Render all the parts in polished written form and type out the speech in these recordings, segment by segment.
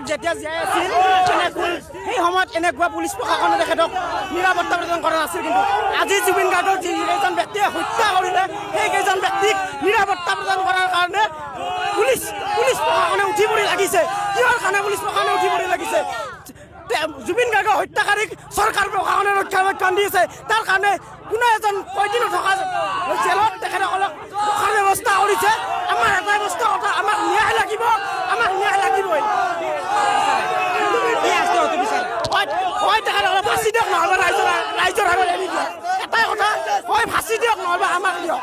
যেতিয়া জীয়াই আছিল সেই সময়ত এনেকুৱা পুলিচ প্ৰশাসনে তেখেতক নিৰাপত্তা প্ৰদান কৰা নাছিল কিন্তু আজি জুবিন গাৰ্গক যিকেইজন ব্যক্তিয়ে হত্যা কৰিলে সেইকেইজন ব্যক্তিক নিৰাপত্তা প্ৰদান কৰাৰ কাৰণে পুলিচ প্ৰশাসনে উঠি পৰি লাগিছে কিহৰ কাৰণে পুলিচ প্ৰশাসনে উঠি পৰি লাগিছে জুবিন গাৰ্গৰ হত্যাকাৰীক চৰকাৰ প্ৰশাসনে ৰক্ষণাবেক্ষণ দি আছে তাৰ কাৰণে কোনো এজন কয়দী নথকা জেলত তেখেতসকলক ৰখাৰ ব্যৱস্থা কৰিছে আমাৰ এটা বস্তু কথা আমাক ন্যায় লাগিব লাগিবই হয় তেখেতসকলে ফাঁচি দিয়ক নহ'লে ৰাইজৰ আগত এৰি দিয়ক এটাই কথা হয় ফাঁচি দিয়ক নহ'লে আমাক দিয়ক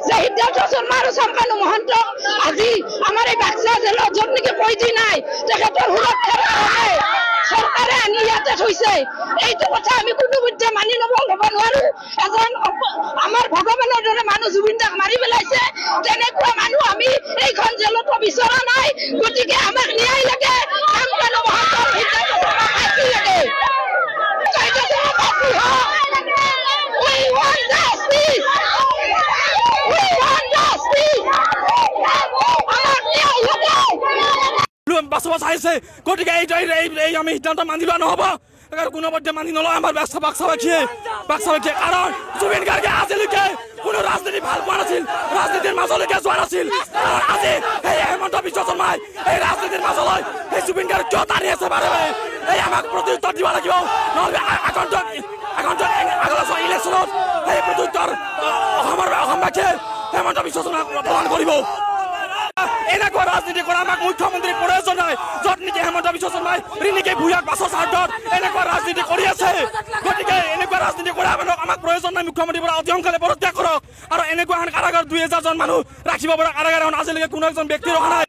সিদ্ধাৰ্থ শৰ্মা আৰু চম্পানু মহন্ত আজি আমাৰ এই বাক্সা জেলত য'ত নেকি কয়দী নাই তেখেতৰ সুৰক্ষাৰ কাৰণে চৰকাৰে আনি ইয়াতে থৈছে এইটো কথা আমি কোনোপধ্যে মানি ল'ব নোৱাৰো এজন আমাৰ ভগৱানৰ দৰে মানুহ জুবিন দাক মাৰি পেলাইছে তেনেকুৱা মানুহ আমি এইখন জেলতো বিচৰা নাই গতিকে আমাক ন্যায় লাগে চম্পানু মহন্তৰ সিদ্ধাৰ্থ শৰ্মা ফাঁচি লাগে বাছবা চাইছে গতিকে এই আমি সিদ্ধান্ত মানি লোৱা নহ'ব কোনোপধ্যে মানি নলওঁ আমাৰ বাক্সাবাসীয়ে কাৰণ জুবিন গাৰ্গে আজিলৈকে কোনো ৰাজনীতি ভাল পোৱা নাছিল ৰাজনীতিৰ মাজলৈকে যোৱা নাছিল আজি সেই হেমন্ত বিশ্ব শৰ্মাই এই ৰাজনীতিৰ মাজলৈ সেই জুবিন গাৰ্গ কিয় টানি আছে বাৰে বাৰে এই আমাক প্ৰত্যুত্তৰ দিব লাগিব নহ'লে আগন্তুক ইলেকশ্যনত সেই প্ৰত্যুত্তৰ অসমবাসীয়ে হেমন্ত বিশ্ব শৰ্মাক প্ৰদান কৰিব এনেকুৱা ৰাজনীতি কৰা আমাক মুখ্যমন্ত্ৰীৰ প্ৰয়োজন নাই য'ত নেকি হেমন্ত বিশ্ব শৰ্মাই ৰিণিকে ভূঞাক বাছৰ স্বাৰ্থত এনেকুৱা ৰাজনীতি কৰি আছে গতিকে এনেকুৱা ৰাজনীতি কৰা মানুহক আমাক প্ৰয়োজন নাই মুখ্যমন্ত্ৰীৰ পৰা অতি সোনকালে পদত্যাগ কৰক আৰু এনেকুৱা এখন কাৰাগাৰ 2000জন মানুহ ৰাখিব পৰা কাৰাগাৰ আজিলৈকে কোনো এজন ব্যক্তি ৰখা নাই।